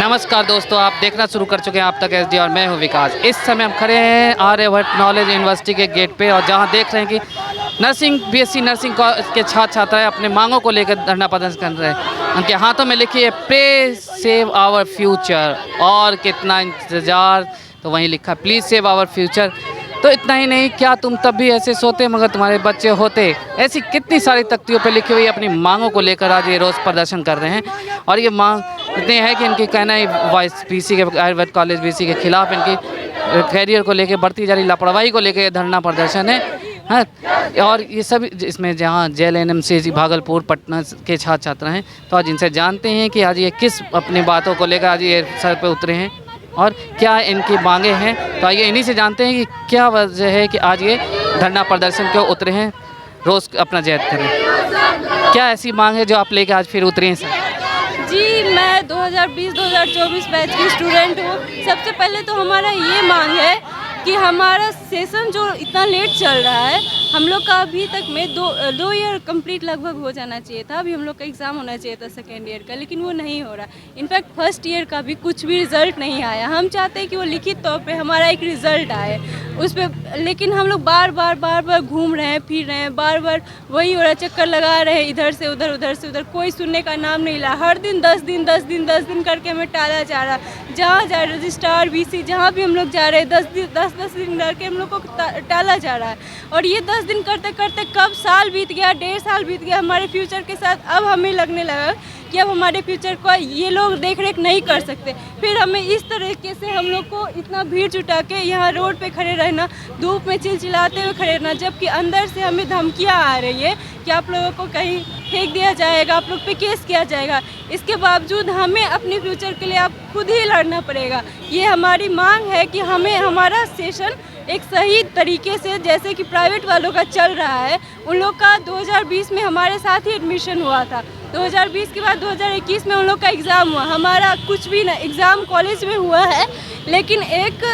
नमस्कार दोस्तों, आप देखना शुरू कर चुके हैं आप तक एसडी और मैं हूं विकास। इस समय हम खड़े हैं आर्यभट्ट नॉलेज यूनिवर्सिटी के गेट पे और जहां देख रहे हैं कि नर्सिंग बीएससी नर्सिंग के छात्र छात्राएं अपने मांगों को लेकर धरना प्रदर्शन कर रहे हैं। उनके हाथों में लिखी है प्रे सेव आवर फ्यूचर और कितना इंतज़ार, तो वहीं लिखा प्लीज़ सेव आवर फ्यूचर। तो इतना ही नहीं, क्या तुम तब भी ऐसे सोते मगर तुम्हारे बच्चे होते। ऐसी कितनी सारी तख्तियों पे लिखी हुई अपनी मांगों को लेकर आज ये रोज़ प्रदर्शन कर रहे हैं। और ये मांग इतनी है कि इनकी कहना है वाइस बीसी के आयुर्वेद कॉलेज बीसी के खिलाफ इनकी कैरियर को लेकर बढ़ती जा रही लापरवाही को लेकर धरना प्रदर्शन है। हाँ, और ये सब इसमें जहाँ JLNMC भागलपुर पटना के छात्र छात्रा हैं, तो आज इनसे जानते हैं कि आज ये किस अपनी बातों को लेकर आज ये सर पे उतरे हैं और क्या इनकी मांगे हैं। तो आइए इन्हीं से जानते हैं कि क्या वजह है कि आज ये धरना प्रदर्शन क्यों उतरे हैं, रोज़ अपना जहद करें। क्या ऐसी मांग है जो आप लेके आज फिर उतरे हैं सर? जी, मैं 2020-2024 बैच की स्टूडेंट हूँ। सबसे पहले तो हमारा ये मांग है कि हमारा सेशन जो इतना लेट चल रहा है, हम लोग का अभी तक में दो ईयर कंप्लीट लगभग हो जाना चाहिए था। अभी हम लोग का एग्ज़ाम होना चाहिए था सेकेंड ईयर का, लेकिन वो नहीं हो रहा। इनफैक्ट फर्स्ट ईयर का भी कुछ भी रिज़ल्ट नहीं आया। हम चाहते हैं कि वो लिखित तौर पे हमारा एक रिज़ल्ट आए उस पर, लेकिन हम लोग बार बार घूम रहे हैं, फिर रहे हैं, बार वही हो रहा है, चक्कर लगा रहे हैं, इधर से उधर उधर से उधर, कोई सुनने का नाम नहीं ला। हर दिन 10 दिन करके हमें टाला जा रहा है। जहाँ जा रजिस्ट्रार BC जहाँ भी हम लोग जा रहे हैं 10 दिन करके हम लोग को टाला जा रहा है। और ये 10 दिन करते करते कब साल बीत गया, 1.5 साल बीत गया हमारे फ्यूचर के साथ। अब हमें लगने लगा कि अब हमारे फ्यूचर को ये लोग देख रेख नहीं कर सकते। फिर हमें इस तरीके से हम लोग को इतना भीड़ जुटा के यहाँ रोड पे खड़े रहना, धूप में चिलचिलाते हुए खड़े रहना, जबकि अंदर से हमें धमकियाँ आ रही है कि आप लोगों को कहीं फेंक दिया जाएगा, आप लोग पे केस किया जाएगा। इसके बावजूद हमें अपने फ्यूचर के लिए आप खुद ही लड़ना पड़ेगा। ये हमारी मांग है कि हमें हमारा सेशन एक सही तरीके से, जैसे कि प्राइवेट वालों का चल रहा है, उन लोग का 2020 में हमारे साथ ही एडमिशन हुआ था। 2020 के बाद 2021 में उन लोग का एग्ज़ाम हुआ। हमारा कुछ भी ना, एग्ज़ाम कॉलेज में हुआ है, लेकिन एक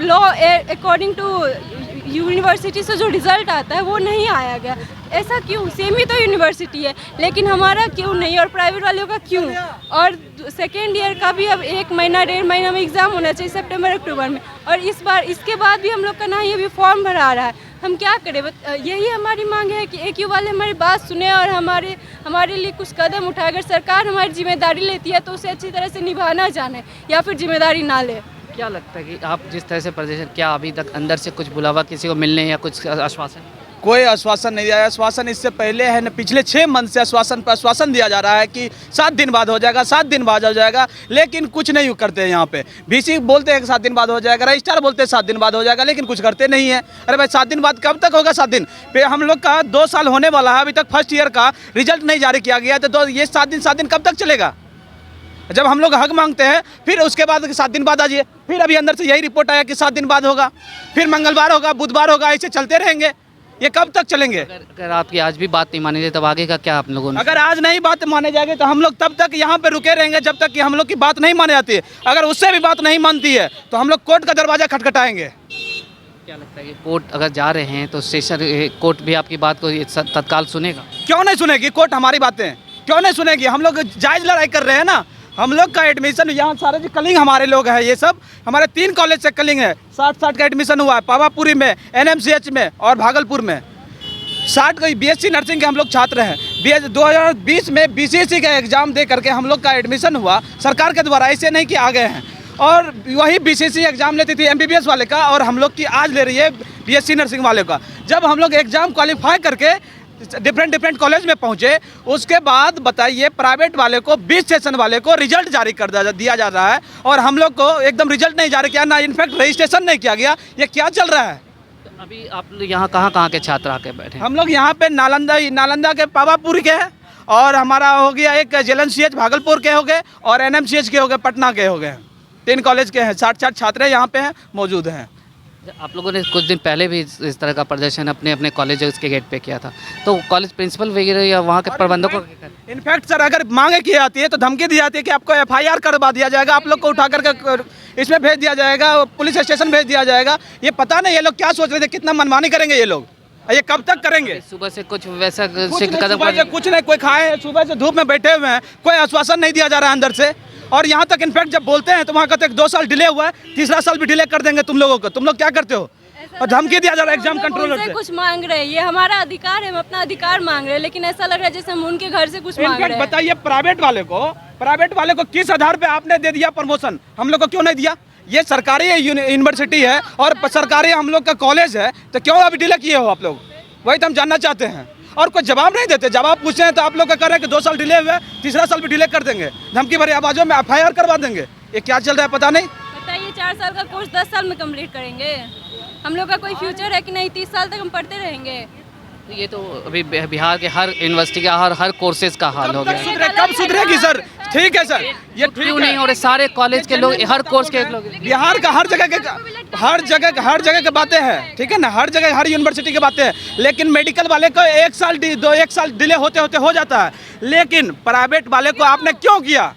लॉ अकॉर्डिंग टू यूनिवर्सिटी से जो रिज़ल्ट आता है वो नहीं आया गया। ऐसा क्यों? सेम ही तो यूनिवर्सिटी है, लेकिन हमारा क्यों नहीं और प्राइवेट वालों का क्यों? और सेकेंड ईयर का भी अब 1 महीना 1.5 महीना में एग्ज़ाम होना चाहिए, सितंबर अक्टूबर में, और इस बार इसके बाद भी हम लोग का ना ये भी फॉर्म भरा रहा है। हम क्या करें? यही हमारी मांग है कि AQ वाले हमारी बात सुने और हमारे लिए कुछ कदम उठाए। अगर सरकार हमारी जिम्मेदारी लेती है तो उसे अच्छी तरह से निभाना जाने, या फिर जिम्मेदारी ना ले। क्या लगता है कि आप जिस तरह से प्रदर्शन, क्या अभी तक अंदर से कुछ बुलावा किसी को मिलने या कुछ आश्वासन? कोई आश्वासन नहीं दिया। आश्वासन इससे पहले है न, पिछले 6 मंथ से आश्वासन पर आश्वासन दिया जा रहा है कि 7 दिन बाद हो जाएगा, 7 दिन बाद हो जाएगा, लेकिन कुछ नहीं करते हैं। यहाँ पे BC बोलते हैं कि 7 दिन बाद हो जाएगा, रजिस्ट्रार बोलते हैं 7 दिन बाद हो जाएगा, लेकिन कुछ करते नहीं है। अरे भाई 7 दिन बाद कब तक होगा? 7 दिन पे हम लोग का 2 साल होने वाला है, अभी तक फर्स्ट ईयर का रिजल्ट नहीं जारी किया गया, तो ये 7 दिन कब तक चलेगा? जब हम लोग हक मांगते हैं फिर उसके बाद 7 दिन बाद आ जाइए, फिर अभी अंदर से यही रिपोर्ट आया कि 7 दिन बाद होगा, फिर मंगलवार होगा, बुधवार होगा, ऐसे चलते रहेंगे। ये कब तक चलेंगे? अगर आपकी आज भी बात नहीं मानी जाए तब आगे का क्या आप लोगों ने? अगर आज नहीं बात माने जाएगी तो हम लोग तब तक यहाँ पे रुके रहेंगे जब तक कि हम लोग की बात नहीं मानी जाती है। अगर उससे भी बात नहीं मानती है तो हम लोग कोर्ट का दरवाजा खटखटाएंगे। क्या लगता है कि कोर्ट अगर जा रहे हैं तो सेशन कोर्ट भी आपकी बात को तत्काल सुनेगा? क्यों नहीं सुनेगी कोर्ट हमारी बातें? क्यों नहीं सुनेगी? हम लोग जायज़ लड़ाई कर रहे हैं ना। हम लोग का एडमिशन यहाँ सारे जो कलिंग हमारे लोग हैं, ये सब हमारे 3 कॉलेज से कलिंग है। 60 का एडमिशन हुआ है, पावापुरी में, NMCH में और भागलपुर में। 60 का BSc नर्सिंग के हम लोग छात्र हैं। 2020 में BCSC का एग्ज़ाम दे करके हम लोग का एडमिशन हुआ सरकार के द्वारा, ऐसे नहीं कि आ गए हैं। और वही BCSC एग्ज़ाम लेती थी MBBS वाले का, और हम लोग की आज ले रही है BSc नर्सिंग वाले का। जब हम लोग एग्ज़ाम क्वालिफाई करके डिफरेंट कॉलेज में पहुंचे, उसके बाद बताइए प्राइवेट वाले को 20 सेशन वाले को रिजल्ट जारी कर दिया जा रहा है, और हम लोग को एकदम रिजल्ट नहीं जारी किया, ना इनफैक्ट रजिस्ट्रेशन नहीं किया गया। ये क्या चल रहा है? तो अभी आप यहाँ कहाँ के छात्र आके बैठे? हम लोग यहाँ पे नालंदा के पावापुरी के हैं, और हमारा हो गया एक JLNCH भागलपुर के हो गए, और NMCH के हो गए, पटना के हो गए। 3 कॉलेज के हैं। 60 छात्र यहाँ पे हैं, मौजूद हैं। आप लोगों ने कुछ दिन पहले भी इस तरह का प्रदर्शन अपने कॉलेज के गेट पे किया था, तो कॉलेज प्रिंसिपल वगैरह या वहाँ के प्रबंधकों को? इनफैक्ट सर, अगर मांगे की जाती है तो धमकी दी जाती है कि आपको FIR करवा दिया जाएगा, आप लोग को उठा करके इसमें भेज दिया जाएगा, पुलिस स्टेशन भेज दिया जाएगा। ये पता नहीं ये लोग क्या सोच रहे थे, कितना मनमानी करेंगे ये लोग, ये कब तक करेंगे? सुबह से कुछ वैसा कुछ नहीं, कोई खाए, सुबह से धूप में बैठे हुए हैं, कोई आश्वासन नहीं दिया जा रहा है अंदर से। और यहाँ तक इनफैक्ट जब बोलते हैं तो वहाँ कहते हैं 2 साल डिले हुआ है, तीसरा साल भी डिले कर देंगे तुम लोगों को। तुम लोग क्या करते हो? और धमकी दिया जा रहा है एग्जाम कंट्रोलर से। कुछ मांग रहे हैं, ये हमारा अधिकार है, हम अपना अधिकार मांग रहे हैं, लेकिन ऐसा लग रहा है जैसे हम उनके घर से कुछ मांग रहे हैं। बताइए प्राइवेट वाले को किस आधार पे आपने दे दिया प्रमोशन, हम लोग को क्यों नहीं दिया? ये सरकारी यूनिवर्सिटी है और सरकारी हम लोग का कॉलेज है, तो क्यों अभी डिले किए हो आप लोग? वही तो हम जानना चाहते हैं। और कोई जवाब नहीं देते, जवाब पूछते हैं तो आप लोग का कह रहे हैं कि 2 साल डिले हुए, तीसरा साल भी डिले कर देंगे, धमकी भरी आवाज़ों में FIR करवा देंगे। ये क्या चल रहा है पता नहीं। बताइए 4 साल का कोर्स 10 साल में कंप्लीट करेंगे? हम लोग का कोई फ्यूचर है कि नहीं? 30 साल तक हम पढ़ते रहेंगे? ये तो अभी बिहार के हर यूनिवर्सिटी का हर कोर्सेज का हाल हो गया। कब सुधरेगी सर? ठीक है सर, ये क्यों नहीं हो रहे? सारे कॉलेज के लोग, हर कोर्स के लोग, बिहार का हर जगह के बातें हैं, ठीक है ना, हर जगह हर यूनिवर्सिटी की बातें हैं। लेकिन मेडिकल वाले को 1 साल डिले होते होते हो जाता है, लेकिन प्राइवेट वाले को आपने क्यों किया?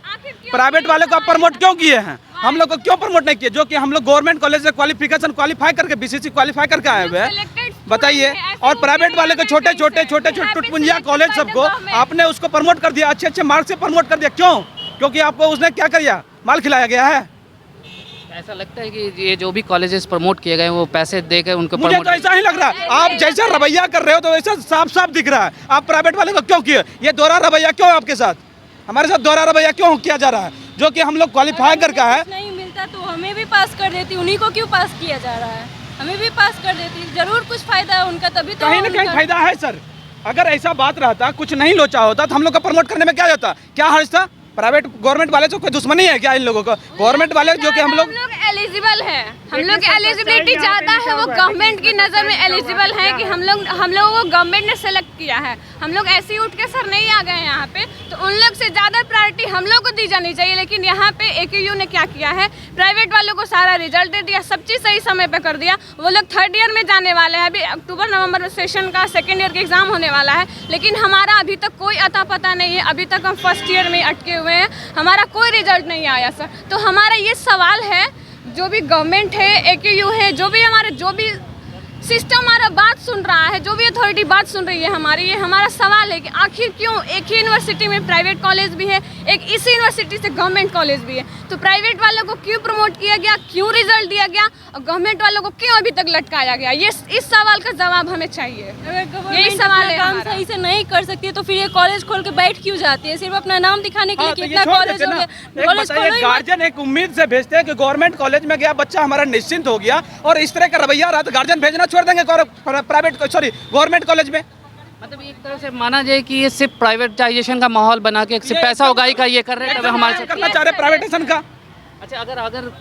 प्राइवेट वाले को आप प्रमोट क्यों किए हैं? हम लोग को क्यों प्रमोट नहीं किए? जो कि हम लोग गवर्नमेंट कॉलेज से क्वालिफाई करके BCC क्वालिफाई करके आए हुए हैं, बताइए। और प्राइवेट वाले को छोटे टुटपुंजिया कॉलेज सबको आपने उसको प्रमोट कर दिया, अच्छे मार्क्स से प्रमोट कर दिया। क्यों? क्योंकि आपको उसने क्या किया? माल खिलाया गया है। ऐसा लगता है कि ये जो भी कॉलेजेस प्रमोट किए गए वो पैसे देकर उनको मुझे तो ऐसा ही लग रहा है। आप जैसा रवैया कर रहे हो तो वैसा साफ दिख रहा है। आप प्राइवेट वाले को क्यों किए? ये दोहरा रवैया क्यों आपके साथ? हमारे साथ दोहरा रवैया क्यों किया जा रहा है? जो कि हम लोग क्वालिफाई करके है। नहीं मिलता तो हमें भी पास कर देती, उन्हीं को क्यों पास किया जा रहा है? हमें भी पास कर देती, जरूर कुछ फायदा है उनका, तभी तो कहीं ना कहीं फायदा है सर। अगर ऐसा बात रहता, कुछ नहीं लोचा होता तो हम लोग का प्रमोट करने में क्या जाता? क्या हर्ज था? प्राइवेट गवर्नमेंट वाले से कोई दुश्मनी है क्या इन लोगों को? गवर्नमेंट वाले जो कि हम लोग एलिजिबल है, हम लोग एलिजिबिलिटी ज़्यादा है, वो गवर्नमेंट की नज़र में एलिजिबल है कि हम लोगों को गवर्नमेंट ने सेलेक्ट किया है। हम लोग ऐसे ही उठ के सर नहीं आ गए यहाँ पे, तो उन लोग से ज़्यादा प्रायोरिटी हम लोग को दी जानी चाहिए। लेकिन यहाँ पे AQU ने क्या किया है, प्राइवेट वालों को सारा रिजल्ट दे दिया, सब चीज़ सही समय पे कर दिया। वो लोग 3rd ईयर में जाने वाले हैं, अभी अक्टूबर-नवंबर में सेशन का 2nd ईयर का एग्ज़ाम होने वाला है, लेकिन हमारा अभी तक कोई अता पता नहीं है। अभी तक हम 1st ईयर में अटके हुए हैं, हमारा कोई रिजल्ट नहीं आया सर। तो हमारा ये सवाल है, जो भी गवर्नमेंट है, AQU है, जो भी सिस्टम हमारा बात सुन रहा है, जो भी अथॉरिटी बात सुन रही है हमारी, ये हमारा सवाल है कि आखिर क्यों एक ही यूनिवर्सिटी में प्राइवेट कॉलेज भी है, एक इसी यूनिवर्सिटी से गवर्नमेंट कॉलेज भी है, तो प्राइवेट वालों को क्यों प्रमोट किया गया, क्यों रिजल्ट दिया गया, और गवर्नमेंट वालों को क्यों अभी तक लटकाया गया? ये इस सवाल का जवाब हमें चाहिए। यही सवाल है। काम सही से नहीं कर सकती है तो फिर ये कॉलेज खोल के बैठ क्यों जाती है? सिर्फ अपना नाम दिखाने के लिए कि इतना कॉलेज हो गया। गार्जियन एक उम्मीद से भेजते हैं कि गवर्नमेंट कॉलेज में गया बच्चा हमारा निश्चिंत हो गया, और इस तरह का रवैया रहा तो गार्जियन भेजना छोड़ देंगे गवर्नमेंट कॉलेज में। मतलब एक तरह से माना जाए कि ये सिर्फ प्राइवेटाइजेशन का माहौल बना के सिर्फ पैसा उगाही का ये कर रहे हैं, हमारे करना चाह रहे प्राइवेटाइजेशन का। अच्छा, अगर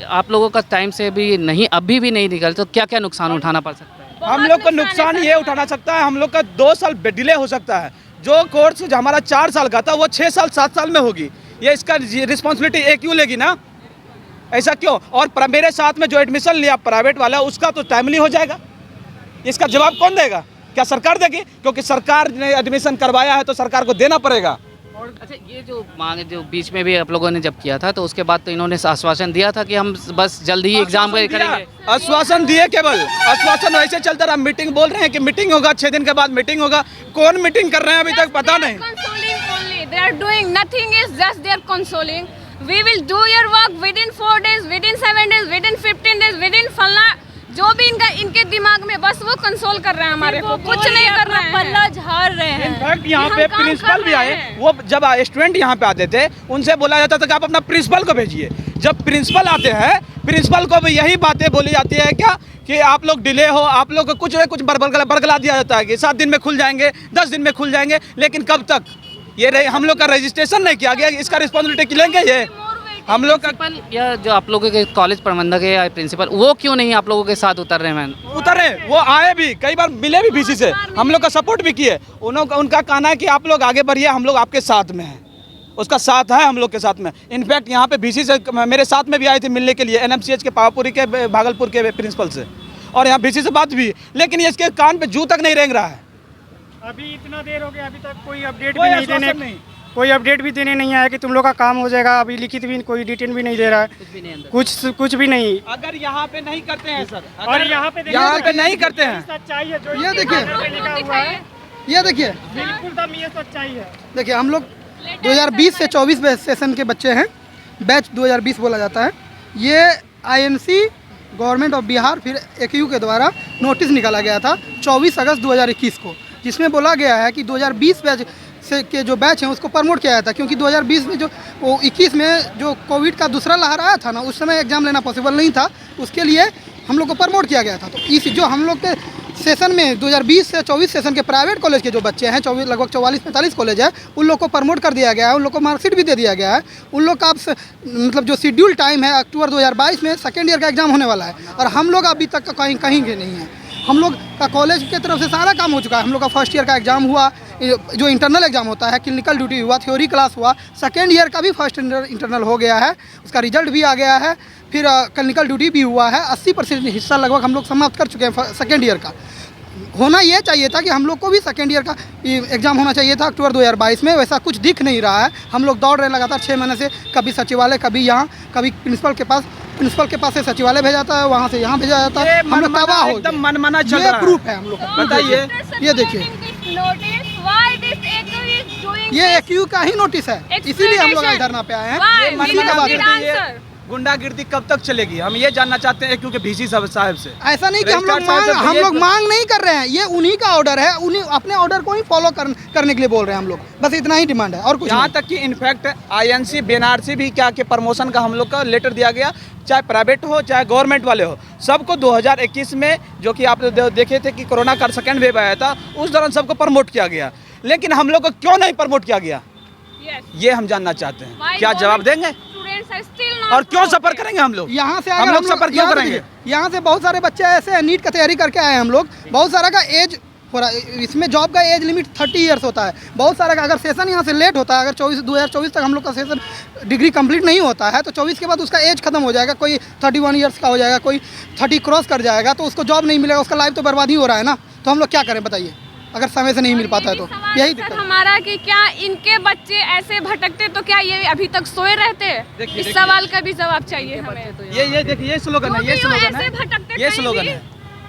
आप लोगों का टाइम से भी नहीं, अभी भी नहीं निकल, तो क्या क्या नुकसान उठाना पड़ सकता है? हम लोग को नुकसान ये उठाना सकता है, हम लोग का 2 साल डिले हो सकता है। जो कोर्स हमारा 4 साल का था वो 6 साल 7 साल में होगी। ये इसका रिस्पॉन्सिबिलिटी AQU लेगी ना? ऐसा क्यों? और मेरे साथ में जो एडमिशन लिया प्राइवेट वाला, उसका तो टाइमली हो जाएगा। इसका जवाब कौन देगा? क्या सरकार देगी? क्योंकि सरकार ने एडमिशन करवाया है तो सरकार को देना पड़ेगा। अच्छा, ये जो मांग जो बीच में भी आप लोगों ने जब किया था, तो उसके बाद तो इन्होंने आश्वासन दिया था कि हम बस जल्दी ही एग्जाम करेंगे। आश्वासन दिए, केवल आश्वासन वैसे चलता रहा। मीटिंग बोल रहे हैं कि मीटिंग होगा, 6 दिन के बाद मीटिंग होगा। कौन मीटिंग कर रहे हैं अभी तक पता नहीं। They are doing nothing, is just they are consoling. We will do your work within 4 days, within 7 days, within 15 days, within फलना, जो भी इनके दिमाग में, बस वो कंसोल कर रहे हैं हमारे को, कुछ नहीं कर रहे हैं, पल्ला झाड़ रहे हैं। इनफैक्ट यहाँ पे प्रिंसिपल भी आए, वो जब स्टूडेंट यहाँ पे आते थे उनसे बोला जाता था कि आप अपना प्रिंसिपल को भेजिए। जब प्रिंसिपल आते हैं, प्रिंसिपल को भी यही बातें बोली जाती है क्या कि आप लोग डिले हो, आप लोग को कुछ बरगला दिया जाता है कि 7 दिन में खुल जाएंगे, 10 दिन में खुल जाएंगे। लेकिन कब तक? ये हम लोग का रजिस्ट्रेशन नहीं किया गया, इसका रिस्पॉन्सिबिलिटी लेंगे ये हम लोग का। या जो आप लोगों के कॉलेज प्रबंधक है या प्रिंसिपल, वो क्यों नहीं आप लोगों के साथ उतर रहे हैं? उतरे, वो आए भी, कई बार मिले भी BC से, हम लोग का सपोर्ट भी किए। उनका कहना है कि आप लोग आगे बढ़िए, हम लोग आपके साथ में हैं। उसका साथ है हम लोग के साथ में। इनफैक्ट यहाँ पे BC से मेरे साथ में भी आए थे मिलने के लिए, NMCH के पावापुरी के भागलपुर के प्रिंसिपल से, और यहाँ BC से बात भी, लेकिन इसके कान पे जू तक नहीं रेंग रहा है। अभी इतना देर हो गया, अभी तक कोई अपडेट भी नहीं देने, कोई अपडेट भी देने नहीं आया कि तुम लोग का काम हो जाएगा। अभी लिखित भी कोई डिटेल भी नहीं दे रहा है, कुछ भी नहीं। अगर यहाँ पे नहीं करते हैं सर, और यहाँ पे नहीं करते हैं, सच्चाई है जो ये देखिए, ये देखिए, बिल्कुल दम ये सच्चाई है। देखिए हम लोग 2020 से 24 सेशन के बच्चे हैं। बैच 2020 बोला जाता है। ये INC गवर्नमेंट ऑफ बिहार फिर AQU के द्वारा नोटिस निकाला गया था 24 अगस्त 2021 को, जिसमें बोला गया है कि 2020 बैच से के जो बैच हैं उसको प्रमोट किया जाता है, क्योंकि 2020 में जो 21 में जो कोविड का दूसरा लहर आया था ना, उस समय एग्ज़ाम लेना पॉसिबल नहीं था, उसके लिए हम लोग को प्रमोट किया गया था। तो इस जो हम लोग के सेशन में 2020 से 24 सेशन के प्राइवेट कॉलेज के जो बच्चे हैं, लगभग 44-45 कॉलेज है, उन लोग को प्रमोट कर दिया गया है, उन लोग को मार्कशीट भी दे दिया गया है। उन लोग का अब मतलब जो शेड्यूल टाइम है अक्टूबर 2022 में सेकेंड ईयर का एग्ज़ाम होने वाला है, और हम लोग अभी तक कहीं के नहीं हैं। हम लोग का कॉलेज की तरफ से सारा काम हो चुका है। हम लोग का फर्स्ट ईयर का एग्ज़ाम हुआ, जो इंटरनल एग्ज़ाम होता है, क्लिनिकल ड्यूटी हुआ, थ्योरी क्लास हुआ, सेकेंड ईयर का भी फर्स्ट इंटरनल हो गया है, उसका रिजल्ट भी आ गया है, फिर क्लिनिकल ड्यूटी भी हुआ है। 80% हिस्सा लगभग हम लोग समाप्त कर चुके हैं सेकेंड ईयर का। होना ये चाहिए था कि हम लोग को भी सेकेंड ईयर का एग्ज़ाम होना चाहिए था अक्टूबर 2022 में, वैसा कुछ दिख नहीं रहा है। हम लोग दौड़ रहे लगातार 6 महीने से, कभी सचिवालय, कभी यहाँ, कभी प्रिंसिपल के पास से सचिवालय भेजा जाता है, वहाँ से यहाँ भेजा जाता है। हम लोग तबाह हो एकदम मनमाना चल रहा है। प्रूफ है हम लोग का। बताइए, ये देखिए, ये AQU का ही नोटिस है, इसीलिए हम लोग धरना पे आए हैं। गुंडागिर्दी कब तक चलेगी, हम ये जानना चाहते हैं क्योंकि VC साहब से। ऐसा नहीं कि हम लोग मांग नहीं कर रहे हैं, ये उन्हीं का ऑर्डर है, उन्हीं अपने ऑर्डर को ही फॉलो करने के लिए बोल रहे हैं हम लोग, बस इतना ही डिमांड है और कुछ यहाँ तक कि इनफैक्ट INC BNRC भी क्या कि प्रमोशन का हम लोग का लेटर दिया गया, चाहे प्राइवेट हो चाहे गवर्नमेंट वाले हो, सबको 2021 में, जो कि आप देखे थे कि कोरोना का सेकेंड वेव आया था, उस दौरान सबको प्रमोट किया गया, लेकिन हम लोग को क्यों नहीं प्रमोट किया गया, ये हम जानना चाहते हैं। क्या जवाब देंगे और क्यों सफर करेंगे हम लोग? यहाँ से हम लोग सफर क्यों करेंगे? यहाँ से बहुत सारे बच्चे ऐसे हैं, नीट का तैयारी करके आए हैं हम लोग, बहुत सारा का एज हो रहा है, इसमें जॉब का एज लिमिट 30 ईयर्स होता है। बहुत सारा का अगर सेशन यहाँ से लेट होता है, अगर 2024 तक हम लोग का सेशन डिग्री कंप्लीट नहीं होता है, तो 24 के बाद उसका एज खत्म हो जाएगा, कोई 31 ईयर्स का हो जाएगा, कोई 30 क्रॉस कर जाएगा, तो उसको जॉब नहीं मिलेगा, उसका लाइफ तो बर्बाद ही हो रहा है ना। तो हम लोग क्या करें बताइए, अगर समय से नहीं मिल पाता है तो यही दिक्कत हमारा कि क्या इनके बच्चे ऐसे भटकते तो क्या ये अभी तक सोए रहते? इस सवाल का भी जवाब चाहिए हमें। ये देखिए, ये स्लोगन है, ये स्लोगन है, ये स्लोगन है।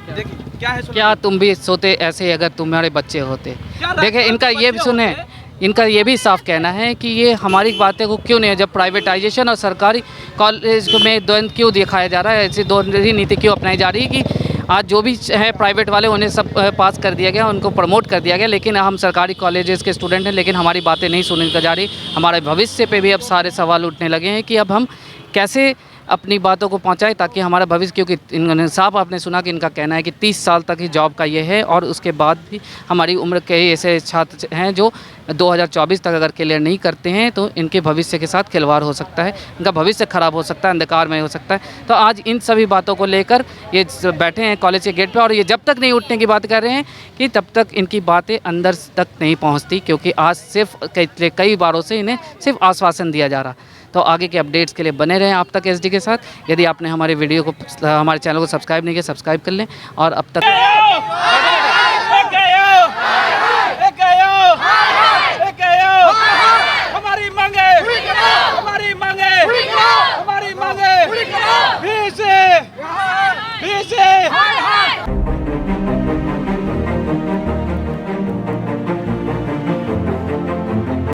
देखिए क्या है, क्या तुम भी सोते ऐसे अगर तुम्हारे बच्चे होते? देखिए इनका ये भी सुने, इनका ये भी साफ कहना है कि ये हमारी बातें को क्यों नहीं, जब प्राइवेटाइजेशन और सरकारी कॉलेज में द्वंद्व क्यों दिखाया जा रहा है, ऐसी दोनों नीति क्यों अपनाई जा रही है कि आज जो भी है प्राइवेट वाले उन्हें सब पास कर दिया गया, उनको प्रमोट कर दिया गया, लेकिन हम सरकारी कॉलेजेस के स्टूडेंट हैं, लेकिन हमारी बातें नहीं सुनी जा रही। हमारे भविष्य पे भी अब सारे सवाल उठने लगे हैं कि अब हम कैसे अपनी बातों को पहुंचाएं ताकि हमारा भविष्य, क्योंकि इन्होंने साफ आपने सुना कि इनका कहना है कि 30 साल तक ही जॉब का ये है, और उसके बाद भी हमारी उम्र के ऐसे छात्र हैं जो 2024 तक अगर क्लियर नहीं करते हैं तो इनके भविष्य के साथ खिलवाड़ हो सकता है, इनका भविष्य ख़राब हो सकता है, अंधकार में हो सकता है। तो आज इन सभी बातों को लेकर ये बैठे हैं कॉलेज के गेट पर, और ये जब तक नहीं उठने की बात कर रहे हैं कि तब तक इनकी बातें अंदर तक नहीं पहुँचती, क्योंकि आज सिर्फ कई बारों से इन्हें सिर्फ आश्वासन दिया जा रहा। तो आगे के अपडेट्स के लिए बने रहें आप तक SD के साथ। यदि आपने हमारे वीडियो को, हमारे चैनल को सब्सक्राइब नहीं किया, सब्सक्राइब कर लें। और अब तक हमारी मांगे, हमारी मांगे, हमारी मांगे,